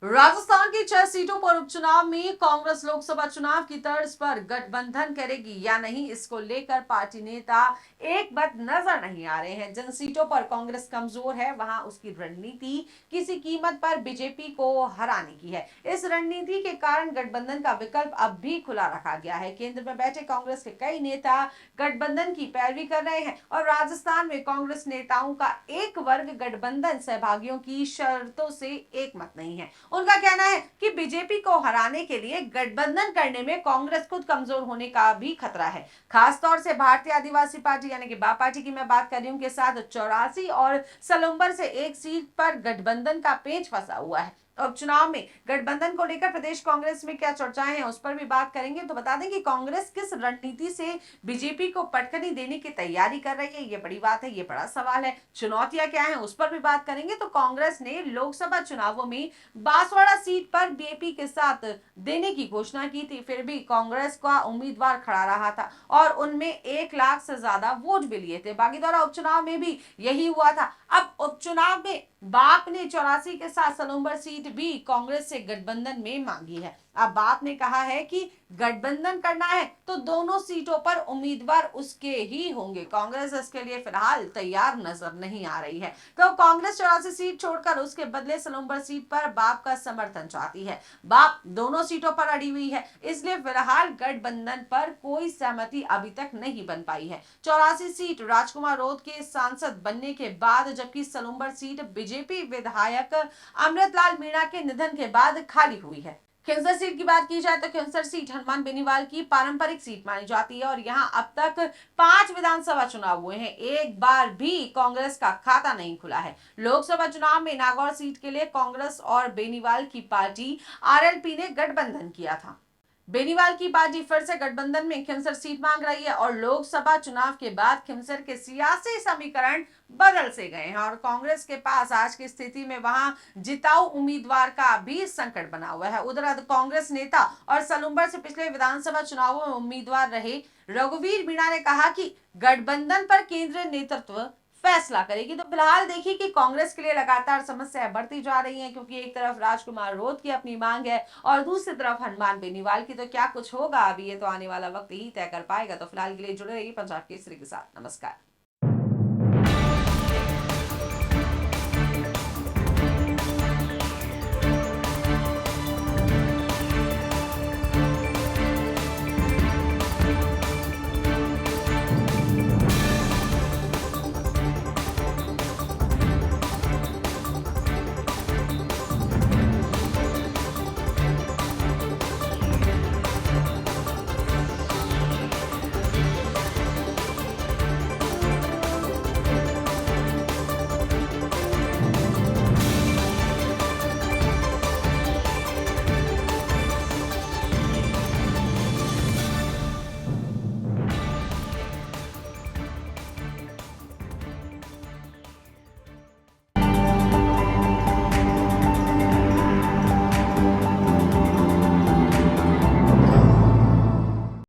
राजस्थान की 6 सीटों पर उपचुनाव में कांग्रेस लोकसभा चुनाव की तर्ज पर गठबंधन करेगी या नहीं, इसको लेकर पार्टी नेता एक मत नजर नहीं आ रहे हैं। जिन सीटों पर कांग्रेस कमजोर है वहां उसकी रणनीति किसी कीमत पर बीजेपी को हराने की है। इस रणनीति के कारण गठबंधन का विकल्प अब भी खुला रखा गया है। केंद्र में बैठे कांग्रेस के कई नेता गठबंधन की पैरवी कर रहे हैं और राजस्थान में कांग्रेस नेताओं का एक वर्ग गठबंधन सहभागियों की शर्तों से एक मत नहीं है। उनका कहना है कि बीजेपी को हराने के लिए गठबंधन करने में कांग्रेस खुद कमजोर होने का भी खतरा है। खासतौर से भारतीय आदिवासी पार्टी यानी कि बा पार्टी की मैं बात कर रही हूं के साथ 84 और सलूम्बर से एक सीट पर गठबंधन का पेच फंसा हुआ है। उपचुनाव में गठबंधन को लेकर प्रदेश कांग्रेस में क्या चर्चाएं हैं उस पर भी बात करेंगे। तो बता दें कि कांग्रेस किस रणनीति से बीजेपी को पटखनी देने की तैयारी कर रही है, ये बड़ी बात है, ये बड़ा सवाल है। चुनौतियां क्या हैं उस पर भी बात करेंगे। तो कांग्रेस ने लोकसभा चुनावों में बांसवाड़ा सीट पर बीजेपी के साथ देने की घोषणा की थी, फिर भी कांग्रेस का उम्मीदवार खड़ा रहा था और उनमें 1 लाख से ज्यादा वोट भी लिए थे। बागीदौरा उपचुनाव में भी यही हुआ था। अब उपचुनाव में बाप ने 84 के साथ सलूम्बर सीट भी कांग्रेस से गठबंधन में मांगी है। अब बाप ने कहा है कि गठबंधन करना है तो दोनों सीटों पर उम्मीदवार उसके ही होंगे। कांग्रेस इसके लिए फिलहाल तैयार नजर नहीं आ रही है। तो कांग्रेस 84 सीट छोड़कर उसके बदले सलूम्बर सीट पर बाप का समर्थन चाहती है। बाप दोनों सीटों पर अड़ी हुई है, इसलिए फिलहाल गठबंधन पर कोई सहमति अभी तक नहीं बन पाई है। 84 सीट राजकुमार रोध के सांसद बनने के बाद, जबकि सलूम्बर सीट बीजेपी विधायक अमृतलाल मीणा के निधन के बाद खाली हुई है। खिंसर सीट की बात की जाए तो खिंसर सीट हनुमान बेनीवाल की पारंपरिक सीट मानी जाती है और यहां अब तक 5 विधानसभा चुनाव हुए हैं, एक बार भी कांग्रेस का खाता नहीं खुला है। लोकसभा चुनाव में नागौर सीट के लिए कांग्रेस और बेनीवाल की पार्टी आरएलपी ने गठबंधन किया था। बेनीवाल की पार्टी फिर से गठबंधन में खिमसर सीट मांग रही है और लोकसभा चुनाव के बाद खिमसर के सियासी समीकरण बदल से गए हैं और कांग्रेस के पास आज की स्थिति में वहां जिताऊ उम्मीदवार का भी संकट बना हुआ है। उधर कांग्रेस नेता और सलूम्बर से पिछले विधानसभा चुनावों में उम्मीदवार रहे रघुवीर मीणा ने कहा कि गठबंधन पर केंद्रीय नेतृत्व फैसला करेगी। तो फिलहाल देखिए कि कांग्रेस के लिए लगातार समस्याएं बढ़ती जा रही हैं, क्योंकि एक तरफ राजकुमार रोध की अपनी मांग है और दूसरी तरफ हनुमान बेनीवाल की। तो क्या कुछ होगा अभी, ये तो आने वाला वक्त ही तय कर पाएगा। तो फिलहाल के लिए जुड़े रहिए पंजाब केसरी के साथ। नमस्कार।